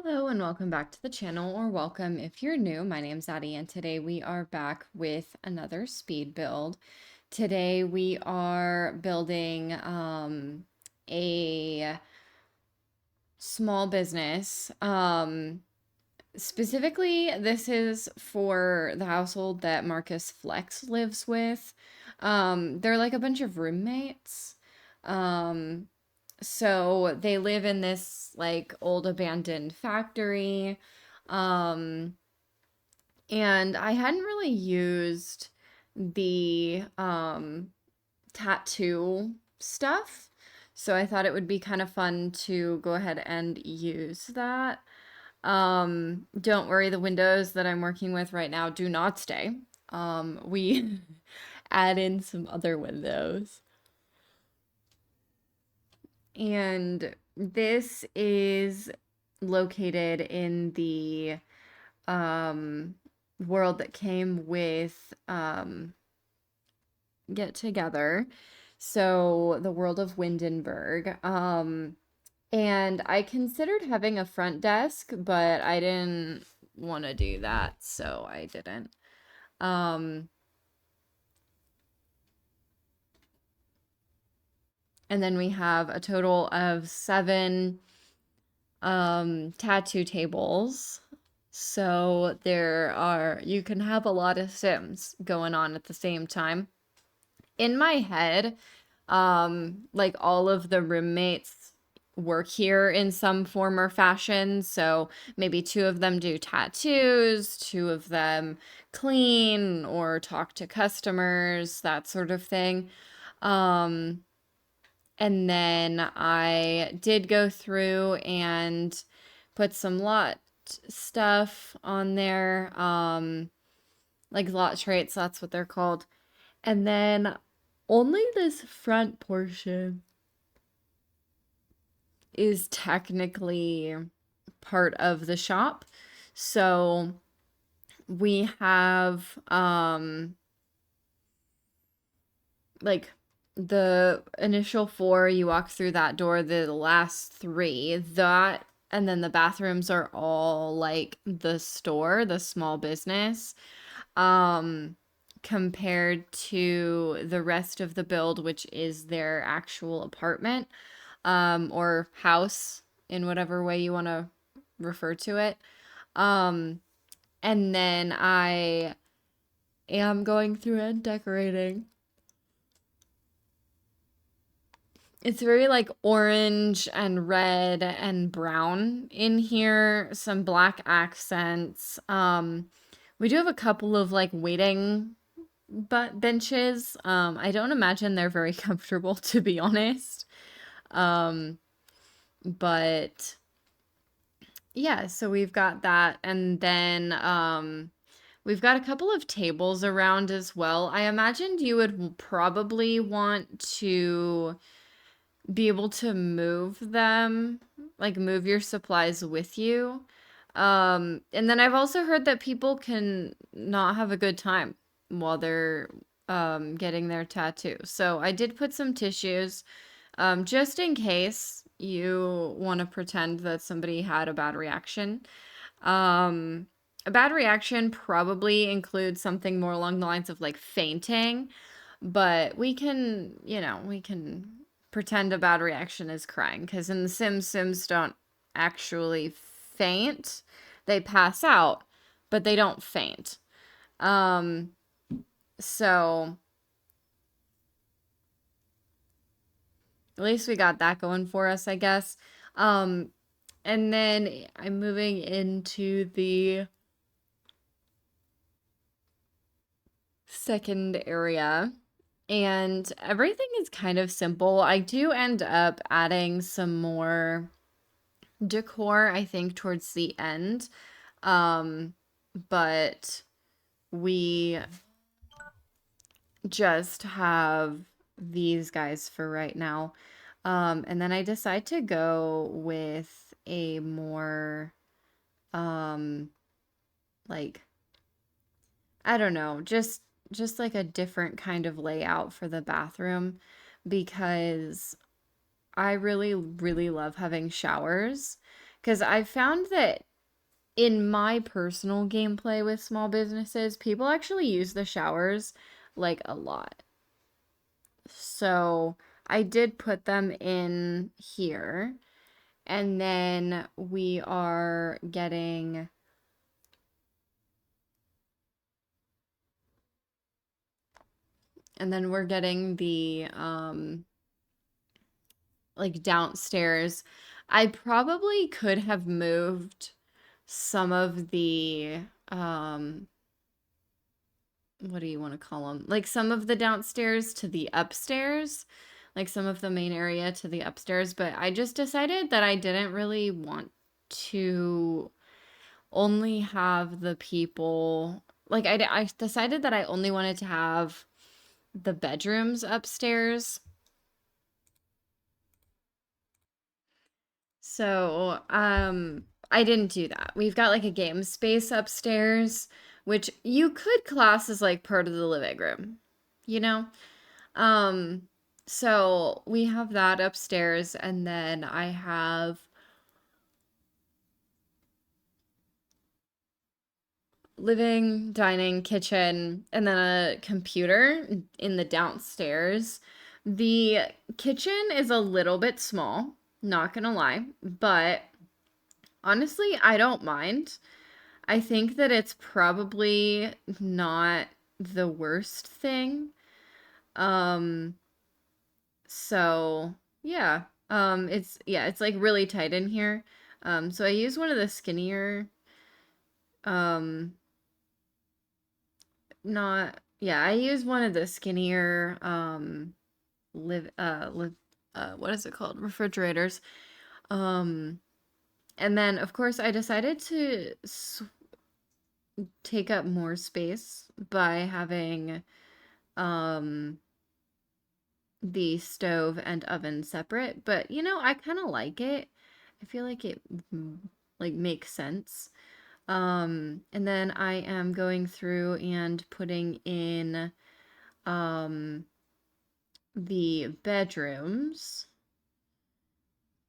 Hello and welcome back to the channel, or welcome if you're new. My name's Addie, and today we are back with another speed build. Today we are building a small business. Specifically, this is for the household that Marcus Flex lives with. They're like a bunch of roommates. Um, so they live in this like old abandoned factory. Um, and I hadn't really used the tattoo stuff. So I thought it would be kind of fun to go ahead and use that. Don't worry, the windows that I'm working with right now do not stay. We add in some other windows. And this is located in the um, world that came with Get Together. So the world of Windenburg. And I considered having a front desk, but I didn't want to do that, so I didn't. Um, and then we have a total of seven tattoo tables. So you can have a lot of Sims going on at the same time. In my head, like all of the roommates work here in some form or fashion. So maybe two of them do tattoos, two of them clean or talk to customers, that sort of thing. Um, and then I did go through and put some lot stuff on there, like lot traits, that's what they're called. And then only this front portion is technically part of the shop. So we have like the initial four, you walk through that door, the last three, that and then the bathrooms are all like the store, the small business. Um Compared to the rest of the build, which is their actual apartment, or house in whatever way you want to refer to it. Um, and then I am going through and decorating. It's very like orange and red and brown in here, some black accents. We do have a couple of like waiting but benches. I don't imagine they're very comfortable, to be honest. Um, but yeah, so we've got that, and then we've got a couple of tables around as well. I imagined you would probably want to be able to move them, like move your supplies with you. And then I've also heard that people can not have a good time while they're getting their tattoo. So I did put some tissues, just in case you want to pretend that somebody had a bad reaction. Um, a bad reaction probably includes something more along the lines of like fainting, but we can pretend a bad reaction is crying because in The Sims, Sims don't actually faint. They pass out, but they don't faint. Um, so at least we got that going for us, I guess. Um, and then I'm moving into the second area, and everything is kind of simple. I do end up adding some more decor, I think, towards the end. Um, but we just have these guys for right now. And then I decide to go with a more, um, like, I don't know, just like a different kind of layout for the bathroom because I really, really love having showers Because I found that in my personal gameplay with small businesses, people actually use the showers like a lot. So I did put them in here. And then we are getting, and then we're getting the like downstairs. I probably could have moved some of the what do you want to call them? Like some of the downstairs to the upstairs, like some of the main area to the upstairs, but I just decided that I didn't really want to only have the people, like I decided that I only wanted to have the bedrooms upstairs. So, I didn't do that. We've got like a game space upstairs, which you could class as like part of the living room, you know? Um, so we have that upstairs, and then I have living, dining, kitchen, and then a computer in the downstairs. The kitchen is a little bit small, not gonna lie, but honestly, I don't mind. I think that it's probably not the worst thing. Um, so yeah. It's like really tight in here. So I use one of the skinnier, um, not, yeah, I use one of the skinnier, live, what is it called? Refrigerators. Um, and then of course I decided to take up more space by having, um, the stove and oven separate, but I kind of like it. I feel like it like makes sense. And then I am going through and putting in um the bedrooms.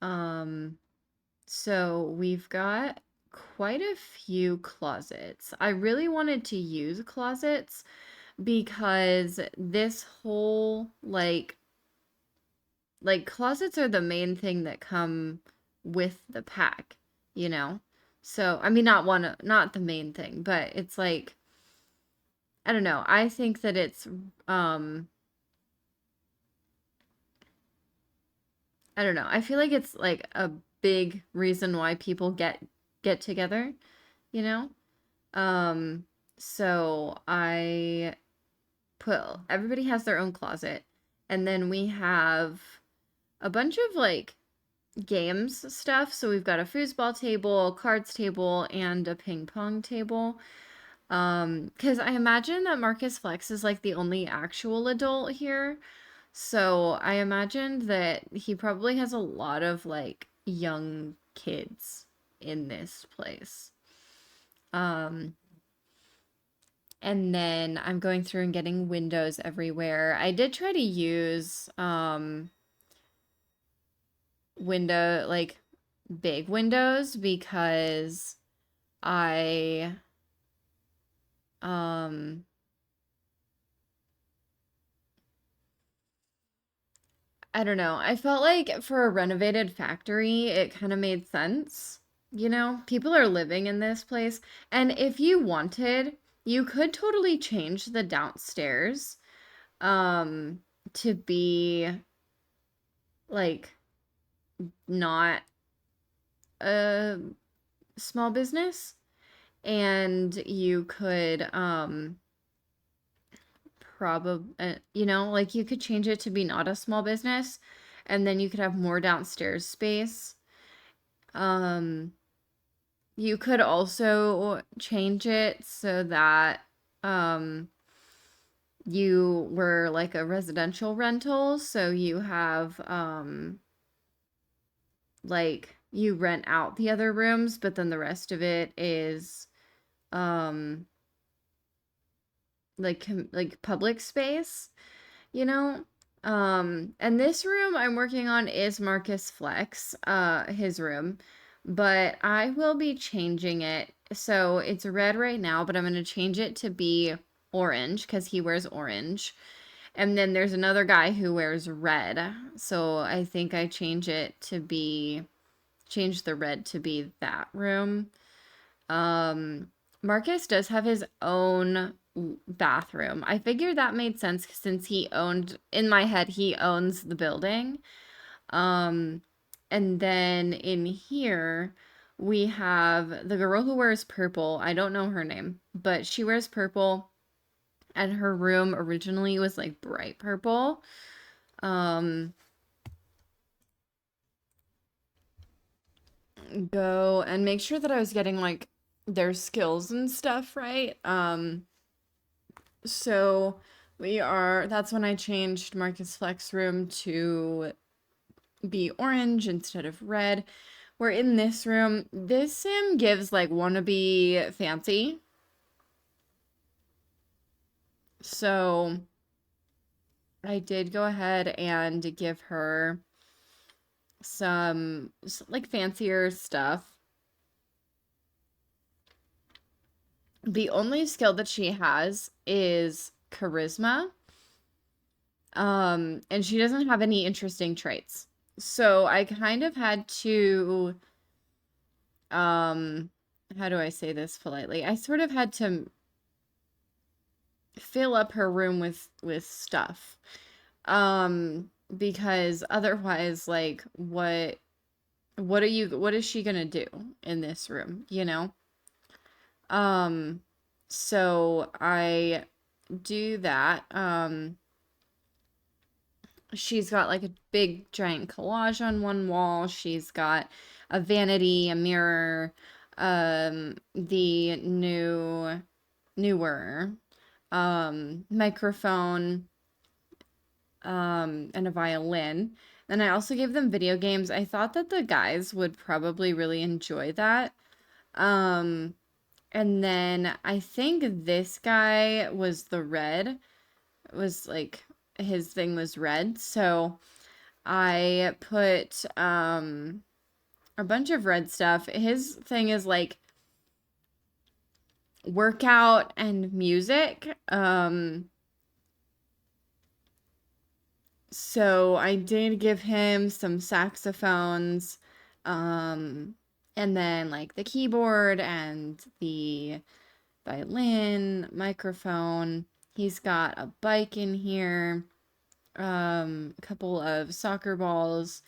Um so we've got quite a few closets. I really wanted to use closets because this whole closets are the main thing that come with the pack, you know? So, I mean, not the main thing, but it's like, I don't know. I think that um, I don't know. I feel like it's like a big reason why people get together, you know? Um, so I put everybody has their own closet, and then we have a bunch of like games stuff. So we've got a foosball table, cards table, and a ping pong table. Because I imagine that Marcus Flex is like the only actual adult here. So I imagined that he probably has a lot of like young kids in this place. Um, and then I'm going through and getting windows everywhere. I did try to use window like big windows because I um I don't know. I felt like for a renovated factory, it kind of made sense. People are living in this place, and if you wanted, you could totally change the downstairs um to be like not a small business, and you could probably, like you could change it to be not a small business, and then you could have more downstairs space. Um, you could also change it so that um, you were like a residential rental, so you have like you rent out the other rooms, but then the rest of it is um, like public space. you know? And this room I'm working on is Marcus Flex, his room. but I will be changing it. So it's red right now, but I'm going to change it to be orange because he wears orange. And then there's another guy who wears red. So I think I change the red to be that room. Um, Marcus does have his own bathroom. I figured that made sense since in my head, he owns the building. Um, and then in here, we have the girl who wears purple. I don't know her name, but she wears purple, and her room originally was like bright purple. Um, go and make sure that I was getting like their skills and stuff right. So that's when I changed Marcus Flex room to be orange instead of red. We're in this room. This sim gives like wannabe fancy. So I did go ahead and give her some like fancier stuff. The only skill that she has is charisma. And she doesn't have any interesting traits. So I kind of had to um how do I say this politely? I sort of had to fill up her room with stuff. Because otherwise like what is she gonna do in this room, you know? Um so I do that. She's got like a big giant collage on one wall. She's got a vanity, a mirror, the newer microphone, and a violin. Then I also gave them video games. I thought that the guys would probably really enjoy that. Um, and then I think this guy was the red, was like his thing was red. So I put a bunch of red stuff. His thing is like workout and music. So I did give him some saxophones, um, and then like the keyboard and the violin, microphone. He's got a bike in here, a couple of soccer balls,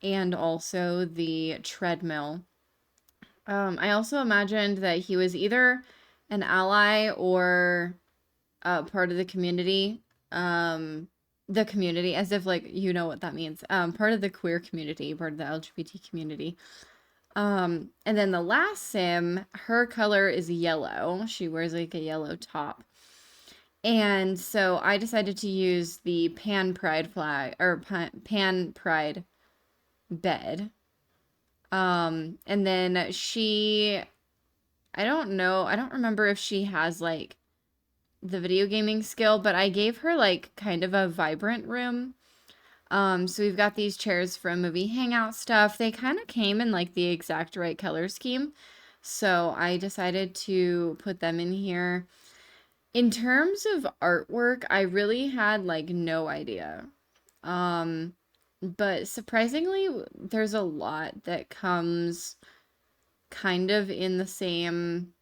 and also the treadmill. I also imagined that he was either an ally or part of the community. The community, as if like you know what that means. Part of the queer community, part of the LGBT community. And then the last sim, her color is yellow. She wears like a yellow top. And so I decided to use the Pan Pride flag or Pan Pride bed. And then I don't know, I don't remember if she has like the video gaming skill, but I gave her like kind of a vibrant room. So we've got these chairs from movie hangout stuff. They kind of came in like the exact right color scheme. So I decided to put them in here. In terms of artwork, I really had like no idea. Um, but surprisingly, there's a lot that comes kind of in the same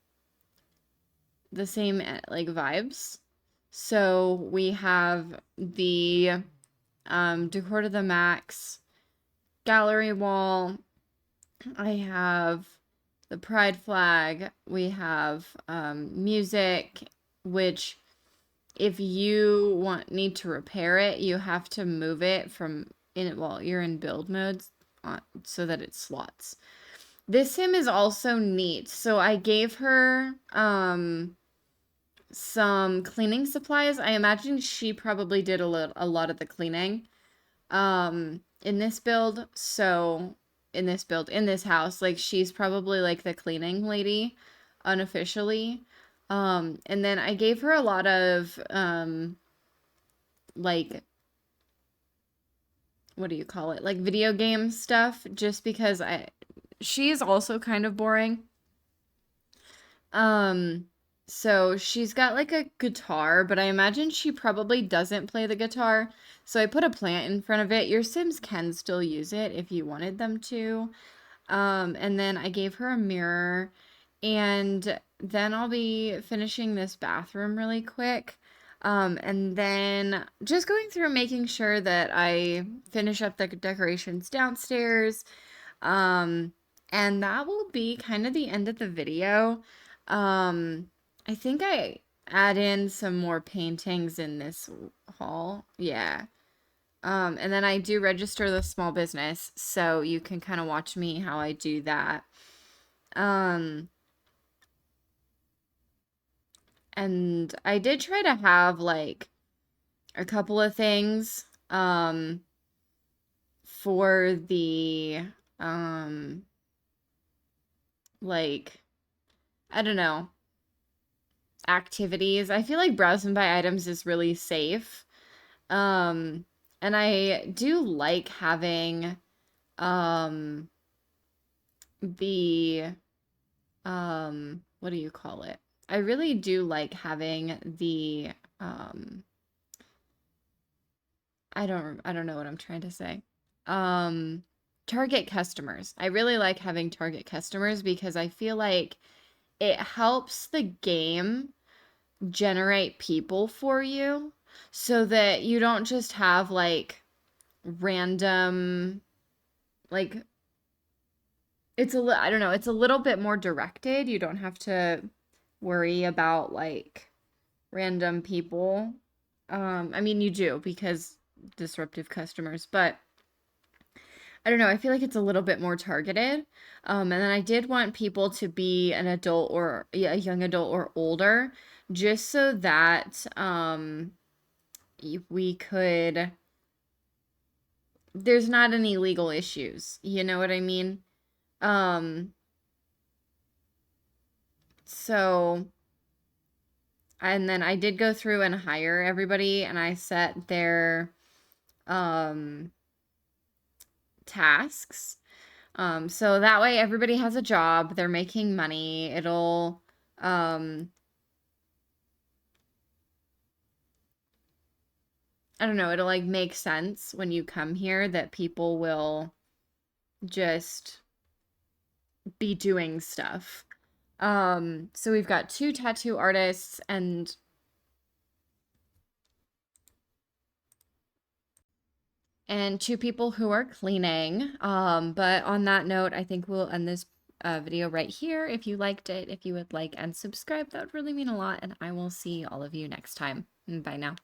like vibes. So we have the decor to the max gallery wall. I have the pride flag. We have music, which if you need to repair it, you have to move it from in well, you're in build modes so that it slots. This sim is also neat. So I gave her some cleaning supplies. I imagine she probably did a lot of the cleaning in this build. So in this house, like she's probably like the cleaning lady unofficially. And then I gave her a lot of like what do you call it? Like video game stuff just because she is also kind of boring. Um, so she's got like a guitar, but I imagine she probably doesn't play the guitar. So I put a plant in front of it. Your Sims can still use it if you wanted them to. And then I gave her a mirror, and then I'll be finishing this bathroom really quick. And then just going through making sure that I finish up the decorations downstairs. Um, and that will be kind of the end of the video. Um, I think I add in some more paintings in this haul. Yeah. And then I do register the small business, so you can kind of watch me how I do that. Um, and I did try to have like a couple of things for the um like I don't know, activities. I feel like browse and buy items is really safe. Um, and I do like having um the what do you call it? I really do like having the um I don't know what I'm trying to say. Um target customers. I really like having target customers because I feel like it helps the game generate people for you so that you don't just have like random like I don't know, it's a little bit more directed. You don't have to worry about like random people. I mean you do because disruptive customers, but I don't know, I feel like it's a little bit more targeted. And then I did want people to be an adult or yeah, a young adult or older, just so that we could there's not any legal issues. You know what I mean? Um, so and then I did go through and hire everybody and I set their um tasks. So that way everybody has a job, they're making money. It'll um I don't know, it'll like make sense when you come here that people will just be doing stuff. So we've got two tattoo artists and two people who are cleaning. But on that note, I think we'll end this video right here. If you liked it, if you would like and subscribe, that would really mean a lot. And I will see all of you next time. Bye now.